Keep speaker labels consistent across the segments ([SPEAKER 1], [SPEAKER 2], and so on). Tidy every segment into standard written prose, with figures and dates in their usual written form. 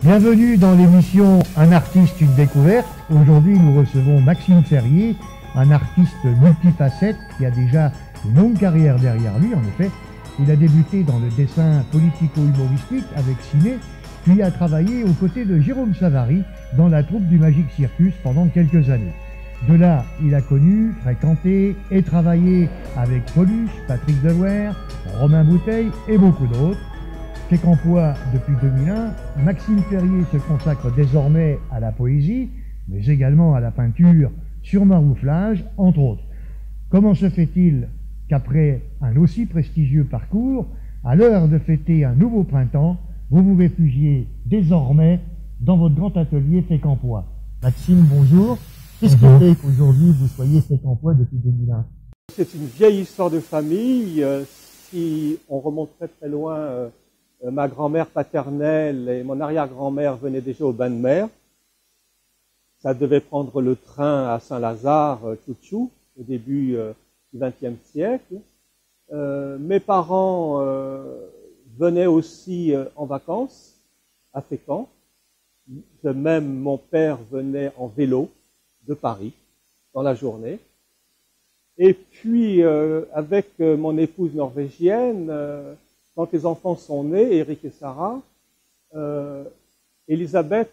[SPEAKER 1] Bienvenue dans l'émission Un artiste, une découverte. Aujourd'hui, nous recevons Maxime Ferrier, un artiste multifacette qui a déjà une longue carrière derrière lui. En effet, il a débuté dans le dessin politico-humoristique avec Ciné, puis a travaillé aux côtés de Jérôme Savary dans la troupe du Magic Circus pendant quelques années. De là, il a connu, fréquenté et travaillé avec Coluche, Patrick Delouer, Romain Bouteille et beaucoup d'autres. Fécampois depuis 2001, Maxime Ferrier se consacre désormais à la poésie, mais également à la peinture sur marouflage, entre autres. Comment se fait-il qu'après un aussi prestigieux parcours, à l'heure de fêter un nouveau printemps, vous vous réfugiez désormais dans votre grand atelier Fécampois? Maxime, bonjour. Qu'est-ce qui fait qu'aujourd'hui vous soyez Fécampois depuis 2001?
[SPEAKER 2] C'est une vieille histoire de famille. Si on remonte très loin, ma grand-mère paternelle et mon arrière-grand-mère venaient déjà au bain de mer. Ça devait prendre le train à Saint-Lazare, Tchou-Tchou, au début du XXe siècle. Mes parents venaient aussi en vacances à Fécamp. Même mon père venait en vélo de Paris dans la journée. Et puis, avec mon épouse norvégienne, quand les enfants sont nés, Eric et Sarah, Elisabeth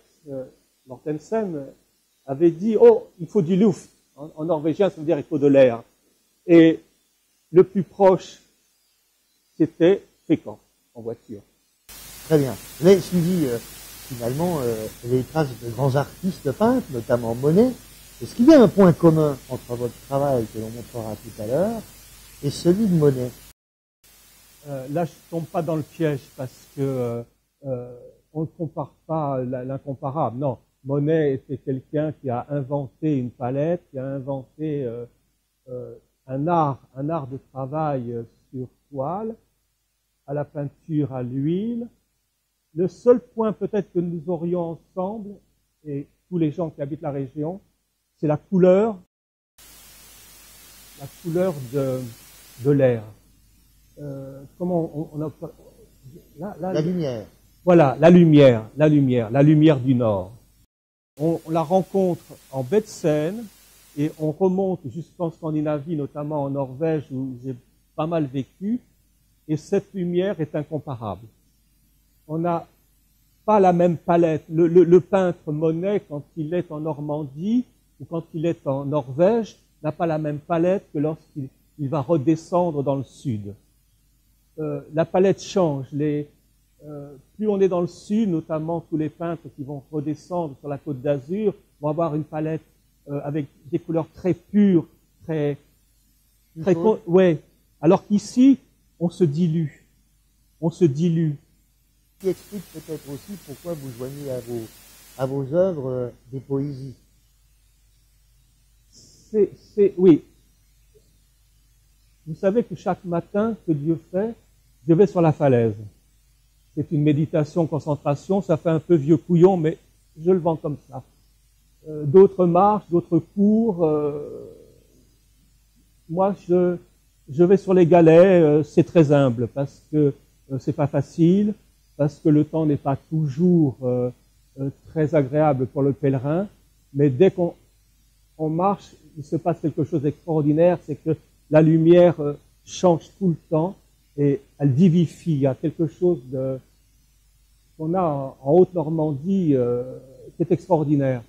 [SPEAKER 2] Mortensen avait dit « Oh, il faut du luft ». En norvégien, ça veut dire « il faut de l'air ». Et le plus proche, c'était Fécamp, en voiture.
[SPEAKER 1] Très bien. Vous avez suivi finalement les traces de grands artistes peintres, notamment Monet. Est-ce qu'il y a un point commun entre votre travail, que l'on montrera tout à l'heure, et celui de Monet?
[SPEAKER 2] Là, je tombe pas dans le piège parce que on ne compare pas l'incomparable. Non, Monet était quelqu'un qui a inventé une palette, qui a inventé un art de travail sur toile, à la peinture à l'huile. Le seul point peut-être que nous aurions ensemble, et tous les gens qui habitent la région, c'est la couleur de l'air. Comment on a
[SPEAKER 1] la lumière.
[SPEAKER 2] Voilà, la lumière du Nord. On la rencontre en baie de Seine et on remonte jusqu'en Scandinavie, notamment en Norvège où j'ai pas mal vécu, et cette lumière est incomparable. On n'a pas la même palette. Le peintre Monet, quand il est en Normandie ou quand il est en Norvège, n'a pas la même palette que lorsqu'il va redescendre dans le sud. La palette change. Plus on est dans le sud, notamment tous les peintres qui vont redescendre sur la Côte d'Azur vont avoir une palette avec des couleurs très pures, ouais. Alors qu'ici, on se dilue.
[SPEAKER 1] Qui explique peut-être aussi pourquoi vous joignez à vos œuvres des poésies.
[SPEAKER 2] Oui. Vous savez que chaque matin que Dieu fait, je vais sur la falaise. C'est une méditation, concentration, ça fait un peu vieux couillon, mais je le vends comme ça. D'autres marchent, d'autres courent. Moi, je vais sur les galets, c'est très humble, parce que c'est pas facile, parce que le temps n'est pas toujours très agréable pour le pèlerin, mais dès qu'on marche, il se passe quelque chose d'extraordinaire, c'est que la lumière change tout le temps et elle vivifie. Il y a quelque chose qu'on a en Haute-Normandie qui est extraordinaire.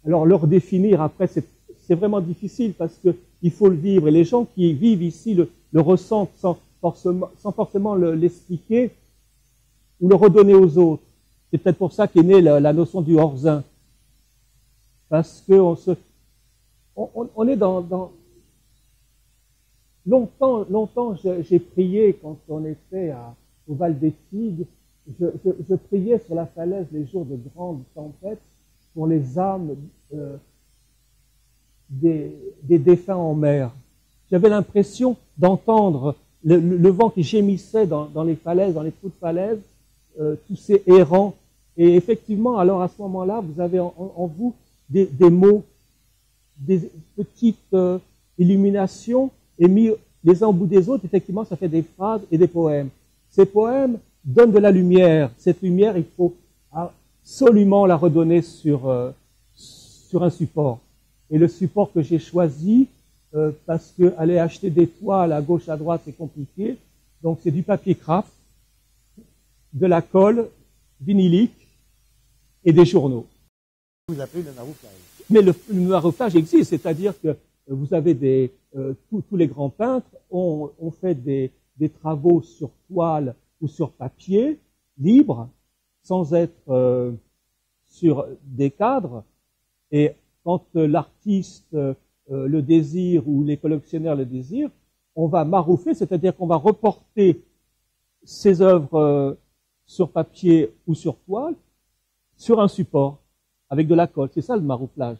[SPEAKER 2] Alors, leur définir après, c'est vraiment difficile parce que il faut le vivre. Et les gens qui vivent ici le ressentent sans forcément l'expliquer ou le redonner aux autres. C'est peut-être pour ça qu'est née la notion du hors-un. Parce que on est dans longtemps j'ai prié quand on était au Val des Tigres. Je priais sur la falaise les jours de grandes tempêtes pour les âmes des défunts en mer. J'avais l'impression d'entendre le vent qui gémissait dans les falaises, dans les trous de falaises, tous ces errants. Et effectivement, alors à ce moment-là, vous avez en vous des mots, des petites illuminations, et mis les uns au bout des autres, effectivement, ça fait des phrases et des poèmes. Ces poèmes donnent de la lumière. Cette lumière, il faut absolument la redonner sur un support. Et le support que j'ai choisi, parce que aller acheter des toiles à gauche, à droite, c'est compliqué. Donc c'est du papier craft, de la colle vinylique et des journaux.
[SPEAKER 1] Vous appelez le marouflage.
[SPEAKER 2] Mais le marouflage existe, c'est-à-dire que vous avez tous les grands peintres ont fait des travaux sur toile ou sur papier, libre, sans être sur des cadres. Et quand l'artiste le désire ou les collectionneurs le désirent, on va maroufler, c'est-à-dire qu'on va reporter ses œuvres sur papier ou sur toile sur un support avec de la colle. C'est ça le marouflage.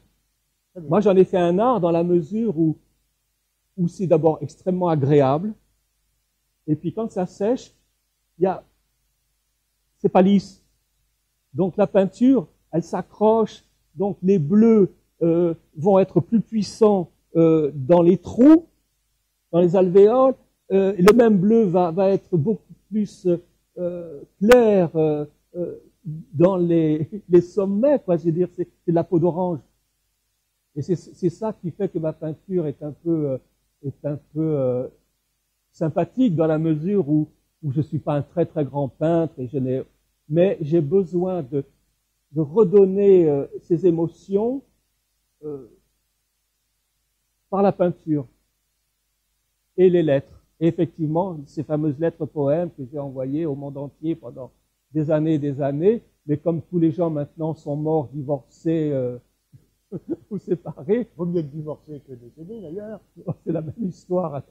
[SPEAKER 2] Moi, j'en ai fait un art dans la mesure où c'est d'abord extrêmement agréable, et puis quand ça sèche, c'est pas lisse. Donc la peinture, elle s'accroche, donc les bleus vont être plus puissants dans les trous, dans les alvéoles, le même bleu va être beaucoup plus clair dans les sommets, quoi. Je veux dire, c'est de la peau d'orange. Et c'est ça qui fait que ma peinture est un peu sympathique dans la mesure où je suis pas un très très grand peintre mais j'ai besoin de redonner ces émotions par la peinture et les lettres. Et effectivement, ces fameuses lettres poèmes que j'ai envoyées au monde entier pendant des années, mais comme tous les gens maintenant sont morts, divorcés ou séparés.
[SPEAKER 1] Vaut mieux être divorcé que décédé d'ailleurs.
[SPEAKER 2] C'est la même histoire.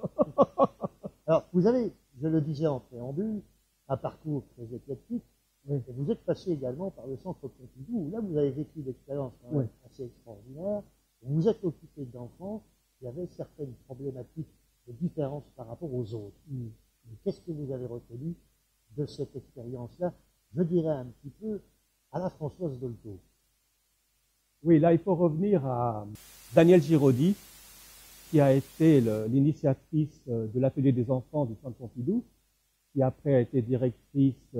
[SPEAKER 1] Alors, vous avez, je le disais en préambule, un parcours très éclectique.
[SPEAKER 2] Oui.
[SPEAKER 1] Et vous êtes passé également par le centre Pompidou, où là vous avez vécu une expérience quand même assez extraordinaire. Vous vous êtes occupé d'enfants qui avaient certaines problématiques de différence par rapport aux autres. Qu'est-ce que vous avez retenu de cette expérience-là? Je dirais un petit peu à la Françoise Dolto.
[SPEAKER 2] Oui, là il faut revenir à Danielle Giraudy, qui a été l'initiatrice de l'atelier des enfants du centre Pompidou, qui après a été directrice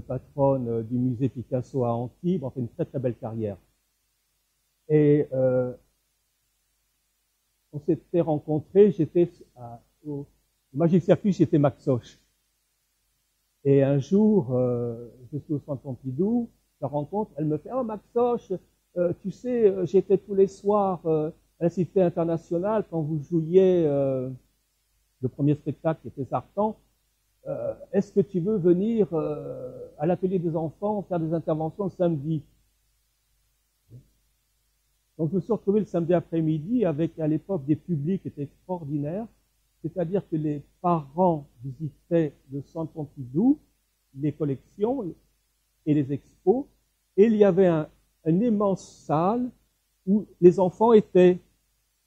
[SPEAKER 2] patronne du musée Picasso à Antibes, enfin une très très belle carrière. Et on s'était rencontrés, j'étais au Magic Circus, j'étais Maxoche. Et un jour, je suis au centre Pompidou, je la rencontre, elle me fait « Oh Maxoche, tu sais, j'étais tous les soirs à la Cité internationale quand vous jouiez le premier spectacle qui était Sartan. Est-ce que tu veux venir à l'atelier des enfants faire des interventions le samedi ?» Donc je me suis retrouvé le samedi après-midi avec à l'époque des publics qui étaient extraordinaires, c'est-à-dire que les parents visitaient le centre Pompidou, les collections et les expos, et il y avait une immense salle où les enfants étaient,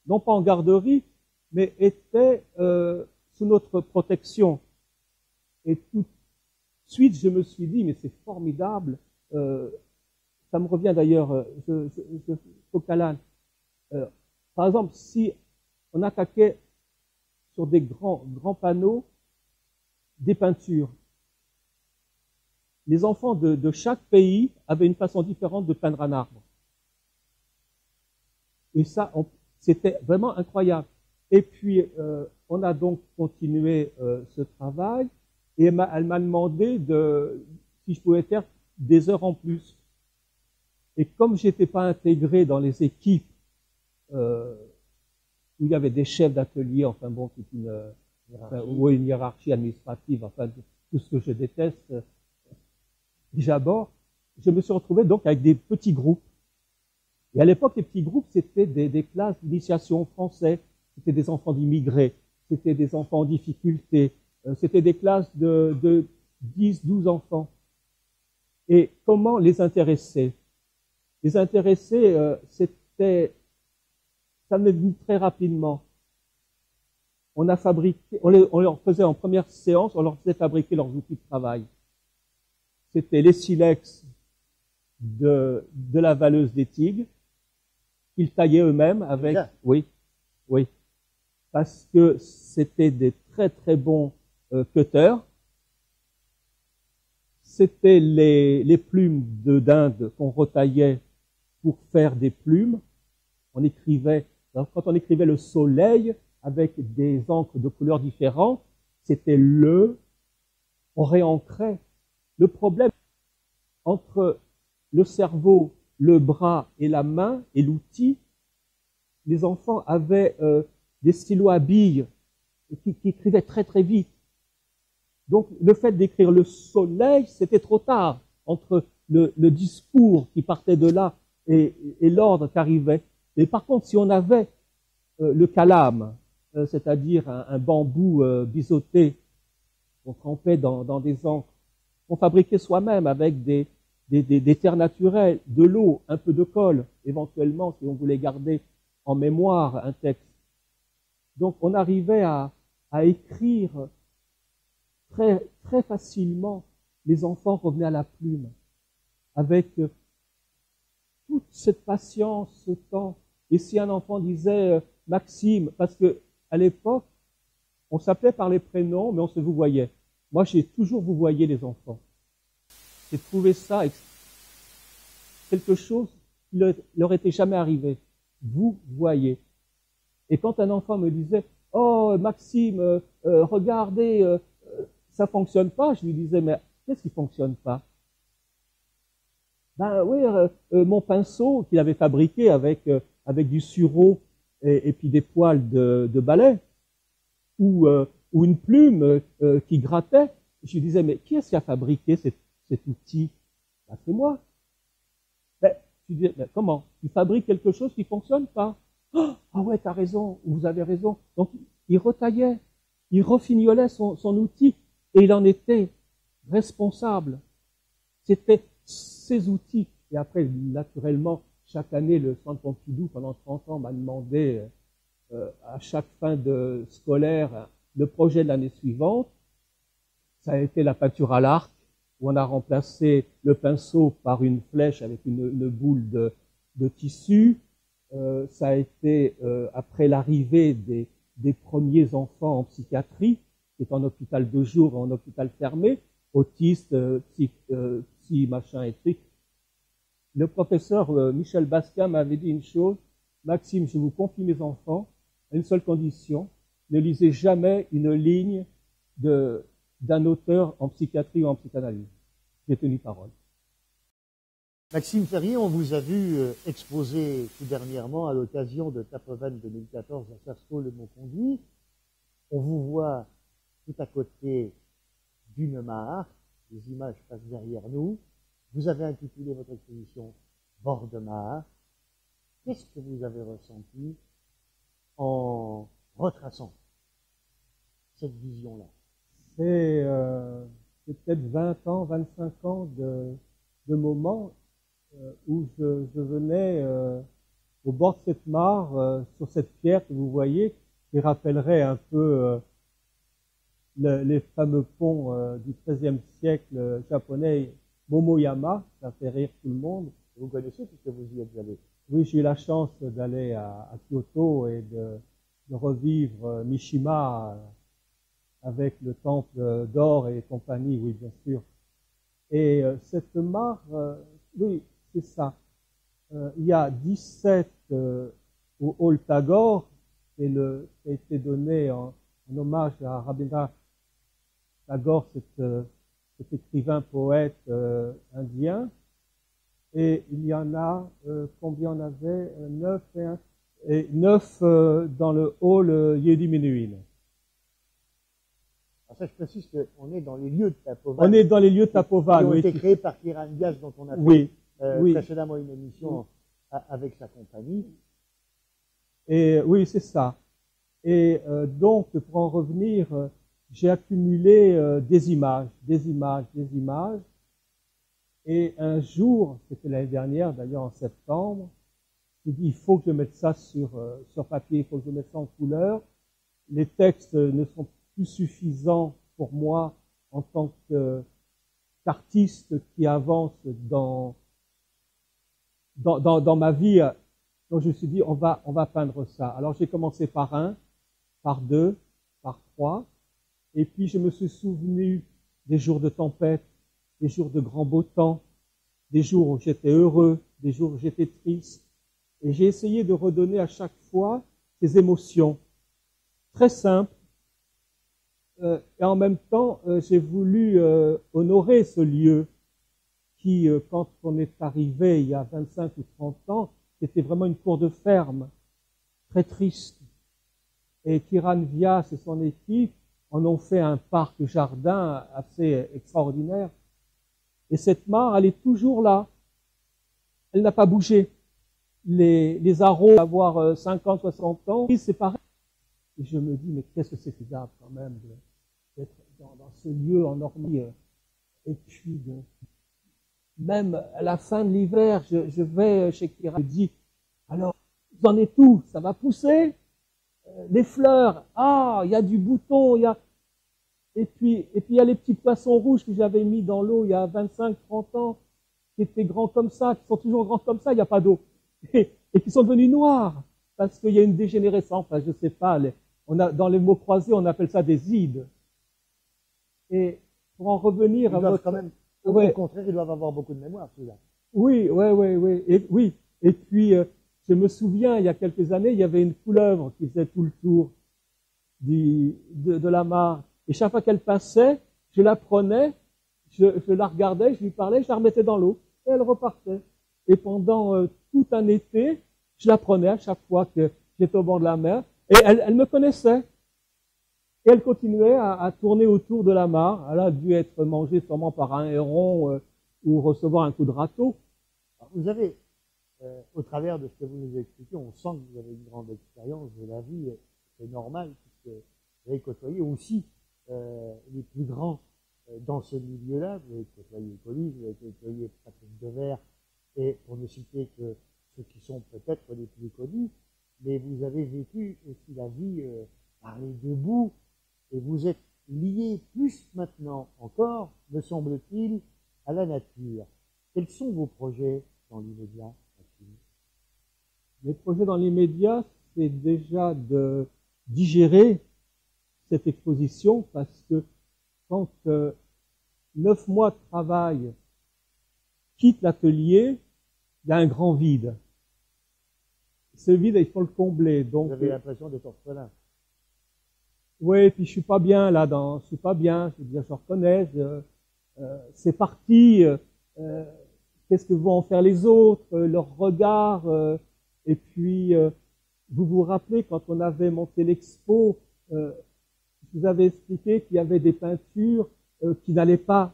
[SPEAKER 2] non pas en garderie, mais étaient sous notre protection. Et tout de suite, je me suis dit, mais c'est formidable. Ça me revient d'ailleurs, au Calan. Par exemple, si on attaquait sur des grands panneaux des peintures, les enfants de chaque pays avaient une façon différente de peindre un arbre. Et ça, c'était vraiment incroyable. Et puis, on a donc continué ce travail. Et elle m'a demandé si je pouvais faire des heures en plus. Et comme j'étais pas intégré dans les équipes où il y avait des chefs d'atelier, enfin bon, toute une hiérarchie administrative, enfin tout ce que je déteste, j'aborde, je me suis retrouvé donc avec des petits groupes. Et à l'époque, les petits groupes, c'était des classes d'initiation français, c'était des enfants d'immigrés, c'était des enfants en difficulté, c'était des classes de 10, 12 enfants. Et comment les intéresser? Les intéresser, ça m'est venu très rapidement. On leur faisait en première séance, on leur faisait fabriquer leurs outils de travail. C'était les silex de la Valleuse des Tigues, qu'ils taillaient eux-mêmes avec, oui, parce que c'était des très très bons cutters. c'était les plumes de dinde qu'on retaillait pour faire des plumes. On écrivait, quand on écrivait le soleil avec des encres de couleurs différentes, c'était on réancrait. Le problème entre le cerveau, le bras et la main et l'outil, les enfants avaient des stylos à billes qui écrivaient très très vite. Donc le fait d'écrire le soleil, c'était trop tard entre le discours qui partait de là et l'ordre qui arrivait. Et par contre, si on avait le calame, c'est-à-dire un bambou biseauté qu'on trempait dans des encres, qu'on fabriquait soi-même avec des terres naturelles, de l'eau, un peu de colle, éventuellement, si on voulait garder en mémoire un texte. Donc on arrivait à écrire très, très facilement. Les enfants revenaient à la plume avec toute cette patience, ce temps. Et si un enfant disait Maxime, parce que à l'époque, on s'appelait par les prénoms, mais on se vouvoyait. Moi, j'ai toujours vouvoyé les enfants. J'ai trouvé ça quelque chose qui leur était jamais arrivé. Vous voyez. Et quand un enfant me disait « Oh, Maxime, regardez, ça fonctionne pas », je lui disais « Mais qu'est-ce qui fonctionne pas ?» Ben oui, mon pinceau qu'il avait fabriqué avec du sureau et puis des poils de balai, ou une plume qui grattait. Je lui disais « Mais qui est-ce qui a fabriqué cet outil ?» Ben, c'est moi. Ben, je lui disais « Mais comment? Tu fabriques quelque chose qui fonctionne pas ?» Ah ouais, t'as raison, vous avez raison. Donc, il retaillait, il refignolait son outil et il en était responsable. C'était ses outils. Et après, naturellement, chaque année, le Centre Pompidou, pendant 30 ans, m'a demandé à chaque fin de scolaire le projet de l'année suivante. Ça a été la peinture à l'arc, où on a remplacé le pinceau par une flèche avec une boule de tissu. Ça a été après l'arrivée des premiers enfants en psychiatrie, qui est en hôpital de jour, en hôpital fermé, autistes, psy, machin et truc. Le professeur Michel Basquiat m'avait dit une chose: Maxime, je vous confie mes enfants à une seule condition, ne lisez jamais une ligne d'un auteur en psychiatrie ou en psychanalyse. J'ai tenu parole.
[SPEAKER 1] Maxime Ferrier, on vous a vu exposer tout dernièrement à l'occasion de Tapoven 2014 à Sasco le Mont-Conduit. On vous voit tout à côté d'une mare, les images passent derrière nous. Vous avez intitulé votre exposition Bord de mare. Qu'est-ce que vous avez ressenti en retraçant cette vision-là?
[SPEAKER 2] C'est peut-être 20 ans, 25 ans de moments où je venais au bord de cette mare, sur cette pierre que vous voyez, qui rappellerait un peu les fameux ponts du XIIIe siècle japonais, Momoyama, ça fait rire tout le monde.
[SPEAKER 1] Vous connaissez puisque vous y êtes allé?
[SPEAKER 2] Oui, j'ai eu la chance d'aller à Kyoto et de revivre Mishima avec le temple d'or et compagnie, oui, bien sûr. Et cette mare, oui, c'est ça. Il y a 17 au Hall Tagore, et qui a été donné en hommage à Rabindranath Tagore, cet écrivain poète indien. Et il y en a, combien on avait? 9 dans le hall Yedi Menuhin.
[SPEAKER 1] Alors ça, je précise qu'on est dans les lieux de Tapovan.
[SPEAKER 2] On est dans les lieux de Tapovan,
[SPEAKER 1] qui ont
[SPEAKER 2] oui.
[SPEAKER 1] été créés par Kiran Diaz, dont on a fait
[SPEAKER 2] Oui, oui.
[SPEAKER 1] précédemment une émission avec sa compagnie.
[SPEAKER 2] Et oui, c'est ça. Et donc, pour en revenir, j'ai accumulé des images. Et un jour, c'était l'année dernière, d'ailleurs en septembre, j'ai dit, il faut que je mette ça sur papier, il faut que je mette ça en couleur. Les textes ne sont plus suffisants pour moi en tant qu'artiste qui avance dans ma vie. Donc je me suis dit, on va peindre ça. Alors j'ai commencé par 1, par 2, par 3, et puis je me suis souvenu des jours de tempête des jours de grand beau temps, des jours où j'étais heureux, des jours où j'étais triste. Et j'ai essayé de redonner à chaque fois ces émotions. Très simple. Et en même temps, j'ai voulu honorer ce lieu qui, quand on est arrivé il y a 25 ou 30 ans, c'était vraiment une cour de ferme, très triste. Et Kiran Vyas et son équipe en ont fait un parc-jardin assez extraordinaire. Et cette mare, elle est toujours là. Elle n'a pas bougé. Les arômes d'avoir 50, 60 ans, c'est pareil. Et je me dis, mais qu'est-ce que c'est faisable quand même d'être dans ce lieu en Normandie. Et puis, même à la fin de l'hiver, je vais chez Kiran, je dis, alors, vous en êtes où? Ça va pousser? Les fleurs, ah, il y a du bouton, il y a... Et puis il y a les petits poissons rouges que j'avais mis dans l'eau il y a 25, 30 ans, qui étaient grands comme ça, qui sont toujours grands comme ça, il n'y a pas d'eau. Et qui sont devenus noirs, parce qu'il y a une dégénérescence, enfin, je sais pas, dans les mots croisés, on appelle ça des ides. Et pour en revenir à votre...
[SPEAKER 3] Quand même, au contraire, ils doivent avoir beaucoup de mémoire, celui-là.
[SPEAKER 2] Oui. Et puis, je me souviens, il y a quelques années, il y avait une couleuvre qui faisait tout le tour de la mare. Et chaque fois qu'elle passait, je la prenais, je la regardais, je lui parlais, je la remettais dans l'eau, et elle repartait. Et pendant tout un été, je la prenais à chaque fois que j'étais au bord de la mer, et elle me connaissait. Et elle continuait à tourner autour de la mare. Elle a dû être mangée sûrement par un héron ou recevoir un coup de râteau.
[SPEAKER 3] Alors, vous avez, au travers de ce que vous nous expliquez, on sent que vous avez une grande expérience de la vie, c'est normal, puisque vous avez côtoyé aussi les plus grands dans ce milieu-là. Vous avez côtoyé Colline, vous avez côtoyé Patrick Devers, et pour ne citer que ceux qui sont peut-être les plus connus, mais vous avez vécu aussi la vie par les deux bouts, et vous êtes lié plus maintenant encore, me semble-t-il, à la nature. Quels sont vos projets dans l'immédiat, Maxime?
[SPEAKER 2] Les projets dans l'immédiat, c'est déjà de digérer cette exposition, parce que quand 9 mois de travail quittent l'atelier, il y a un grand vide. Ce vide, il faut le combler. Donc,
[SPEAKER 3] vous avez l'impression d'être orphelin.
[SPEAKER 2] Oui, puis je suis pas bien là-dedans, je suis pas bien, je veux dire, je reconnais, c'est parti, qu'est-ce que vont en faire les autres, leur regard, et puis vous vous rappelez quand on avait monté l'expo, je vous avais expliqué qu'il y avait des peintures qui n'allaient pas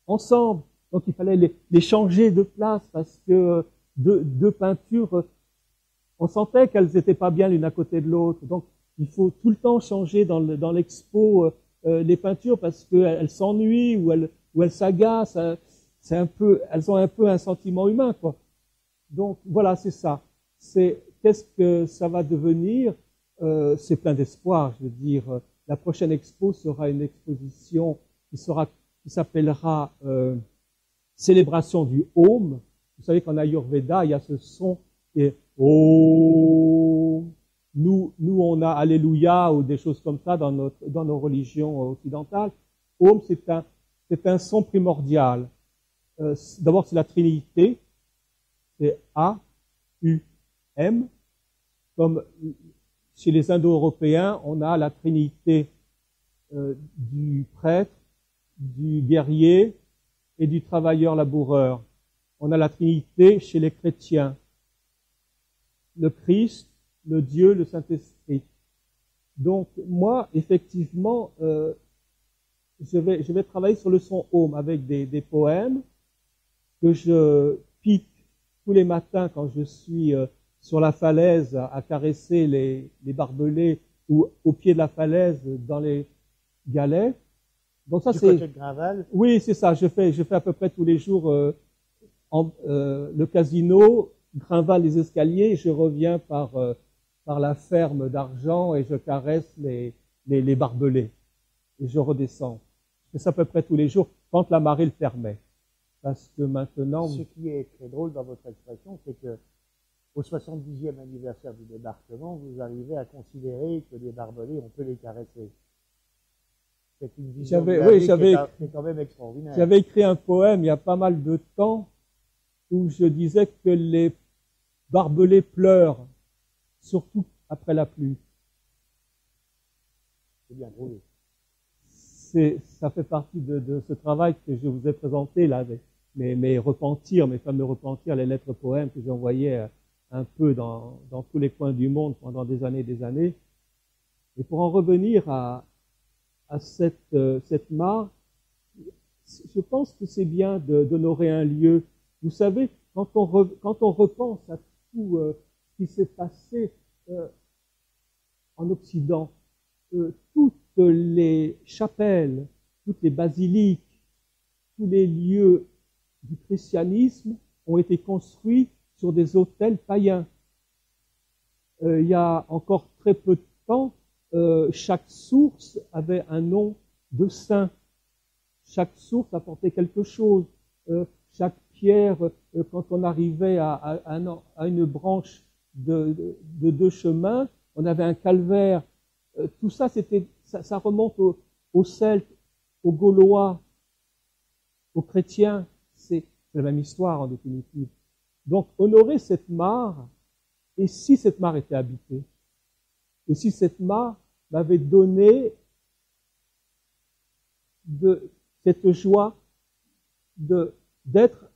[SPEAKER 2] ensemble, donc il fallait les changer de place parce que deux peintures, on sentait qu'elles n'étaient pas bien l'une à côté de l'autre, donc il faut tout le temps changer dans l'expo les peintures parce qu'elles s'ennuient ou elles s'agacent. C'est un peu, elles ont un peu un sentiment humain, quoi. Donc voilà, c'est ça. C'est qu'est-ce que ça va devenir? C'est plein d'espoir. Je veux dire, la prochaine expo sera une exposition qui s'appellera Célébration du Om. Vous savez qu'en Ayurveda, il y a ce son qui est Om. Nous, on a Alléluia ou des choses comme ça dans nos religions occidentales. Om, c'est un son primordial. D'abord, c'est la Trinité. C'est A, U, M. Comme chez les Indo-Européens, on a la Trinité du prêtre, du guerrier et du travailleur laboureur. On a la Trinité chez les chrétiens. Le Christ, le Dieu, le Saint-Esprit. Donc, moi, effectivement, je vais travailler sur le son Om avec des poèmes que je pique tous les matins quand je suis sur la falaise à caresser les barbelés ou au pied de la falaise dans les galets. Donc ça, c'est... Oui, c'est ça. Je fais à peu près tous les jours le casino, Grinval les escaliers, et je reviens par la ferme d'argent et je caresse les barbelés. Et je redescends. Je fais ça à peu près tous les jours quand la marée le permet. Parce que maintenant...
[SPEAKER 3] Ce qui est très drôle dans votre expression, c'est que au 70e anniversaire du débarquement, vous arrivez à considérer que les barbelés, on peut les caresser. C'est une vision de
[SPEAKER 2] J'avais,
[SPEAKER 3] la
[SPEAKER 2] oui,
[SPEAKER 3] vie
[SPEAKER 2] j'avais,
[SPEAKER 3] qui est quand même extraordinaire.
[SPEAKER 2] j'avais écrit un poème il y a pas mal de temps où je disais que les barbelés pleurent, surtout après la pluie.
[SPEAKER 3] C'est bien trouvé.
[SPEAKER 2] Ça fait partie de ce travail que je vous ai présenté là, mes repentirs, mes fameux repentirs, les lettres poèmes que j'ai envoyés un peu dans tous les coins du monde pendant des années et des années. Et pour en revenir à cette mare, je pense que c'est bien d'honorer un lieu. Vous savez, quand on repense à tout ce qui s'est passé en Occident, toutes les chapelles, toutes les basiliques, tous les lieux du christianisme ont été construits sur des autels païens. Il y a encore très peu de temps, chaque source avait un nom de saint. Chaque source apportait quelque chose. Chaque pierre, quand on arrivait à une branche de 2 chemins, on avait un calvaire. Tout ça, ça remonte aux Celtes, aux Gaulois, aux chrétiens. C'est la même histoire en définitive. Donc, honorer cette mare, et si cette mare était habitée, et si cette mare m'avait donné cette joie d'être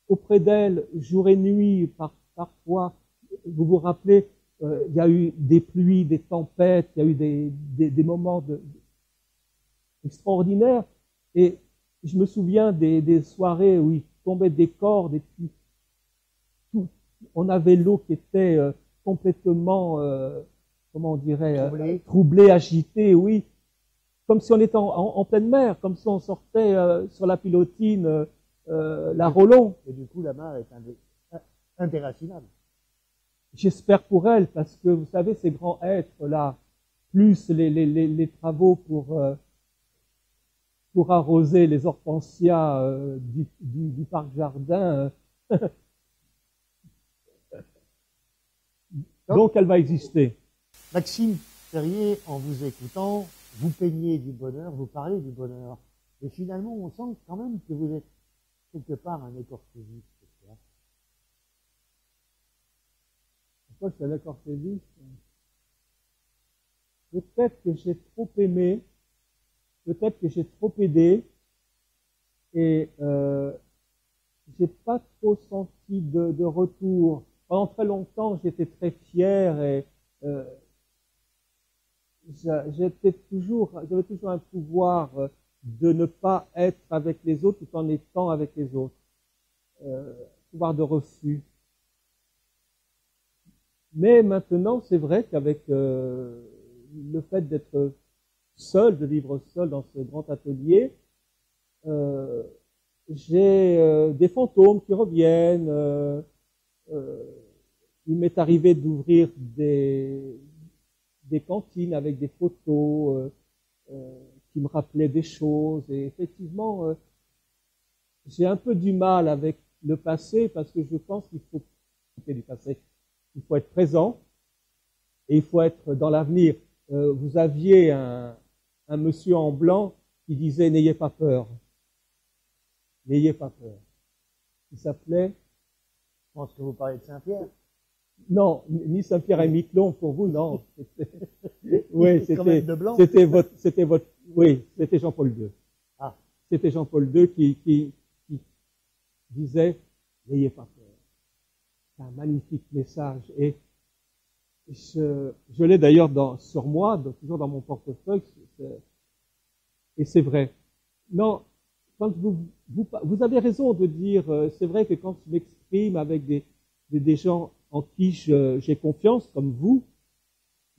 [SPEAKER 2] auprès d'elle jour et nuit, parfois, vous vous rappelez, il y a eu des pluies, des tempêtes, il y a eu des moments extraordinaires, et je me souviens des soirées où il tombait des cordes, et puis on avait l'eau qui était complètement, comment on dirait, troublée, agitée, oui, comme si on était en pleine mer, comme si on sortait sur la pilotine la Rollon.
[SPEAKER 3] Et du coup, la mare est indéracinable.
[SPEAKER 2] J'espère pour elle, parce que vous savez, ces grands êtres-là, plus les travaux pour arroser les hortensias du parc-jardin, donc elle va exister.
[SPEAKER 3] Maxime Ferrier, en vous écoutant, vous peignez du bonheur, vous parlez du bonheur. Et finalement, on sent quand même que vous êtes quelque part un écorphésiste.
[SPEAKER 2] Pourquoi je suis un écorphésiste? Peut-être que j'ai trop aimé, peut-être que j'ai trop aidé, et j'ai pas trop senti de retour. Pendant très longtemps, j'étais très fier et j'avais toujours un pouvoir de ne pas être avec les autres tout en étant avec les autres. Pouvoir de refus. Mais maintenant, c'est vrai qu'avec le fait d'être seul, de vivre seul dans ce grand atelier, j'ai des fantômes qui reviennent. Il m'est arrivé d'ouvrir des cantines avec des photos qui me rappelaient des choses. Et effectivement, j'ai un peu du mal avec le passé parce que je pense qu'il faut du passé. Il faut être présent et il faut être dans l'avenir. Vous aviez un monsieur en blanc qui disait « N'ayez pas peur ». N'ayez pas peur. Il s'appelait...
[SPEAKER 3] Je pense que vous parlez de Saint-Pierre.
[SPEAKER 2] Non, ni Saint-Pierre et Miquelon pour vous, non. Oui, c'était Jean-Paul II.
[SPEAKER 3] Ah.
[SPEAKER 2] C'était Jean-Paul II qui disait « N'ayez pas peur ». C'est un magnifique message et je l'ai d'ailleurs sur moi, toujours dans mon portefeuille, et c'est vrai. Non, quand vous avez raison de dire, c'est vrai que quand je m'exprime avec des gens en qui j'ai confiance, comme vous,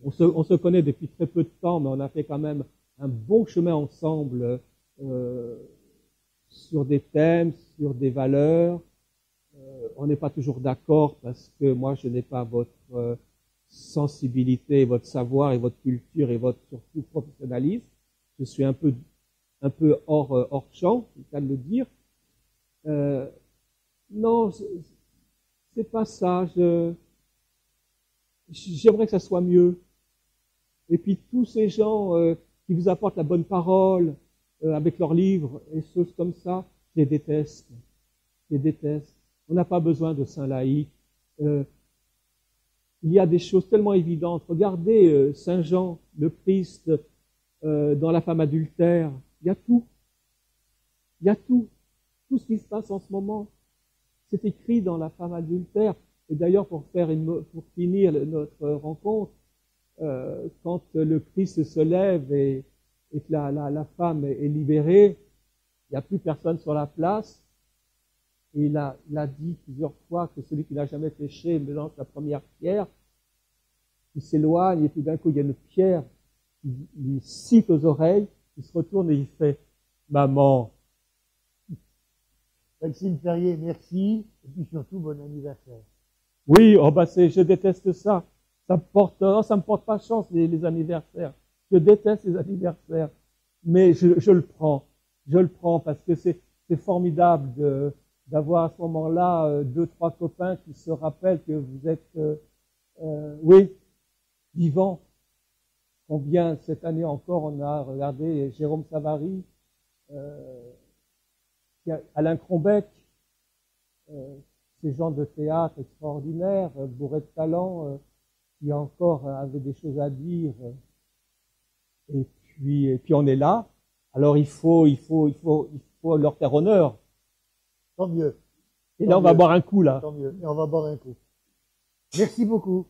[SPEAKER 2] on se connaît depuis très peu de temps, mais on a fait quand même un bon chemin ensemble sur des thèmes, sur des valeurs. On n'est pas toujours d'accord parce que moi je n'ai pas votre sensibilité, votre savoir et votre culture et votre surtout professionnalisme. Je suis un peu hors champ, c'est le cas de le dire. Non, c'est pas ça. J'aimerais que ça soit mieux. Et puis tous ces gens qui vous apportent la bonne parole avec leurs livres et choses comme ça, je les déteste. Je les déteste. On n'a pas besoin de saints laïcs. Il y a des choses tellement évidentes. Regardez Saint Jean, le Christ, dans la femme adultère. Il y a tout. Il y a tout. Tout ce qui se passe en ce moment. C'est écrit dans la femme adultère. Et d'ailleurs, pour finir notre rencontre, quand le Christ se lève et que la femme est libérée, il n'y a plus personne sur la place. Et il a dit plusieurs fois que celui qui n'a jamais péché me lance la première pierre. Il s'éloigne et tout d'un coup, il y a une pierre qui lui siffle aux oreilles. Il se retourne et il fait « Maman ».
[SPEAKER 3] Maxime Ferrier, merci. Et puis surtout, bon anniversaire.
[SPEAKER 2] Oui, oh bah je déteste ça. Ça me porte pas chance, les anniversaires. Je déteste les anniversaires. Mais je le prends. Je le prends parce que c'est formidable d'avoir à ce moment-là 2-3 copains qui se rappellent que vous êtes, oui, vivants. Combien cette année encore on a regardé Jérôme Savary, Alain Crombec, ces gens de théâtre extraordinaires, bourrés de talent, qui encore avaient des choses à dire. Et puis on est là. Alors il faut leur faire honneur.
[SPEAKER 3] Tant mieux.
[SPEAKER 2] Et là, on va boire un coup, là.
[SPEAKER 3] Tant mieux. Et on va boire un coup. Merci beaucoup.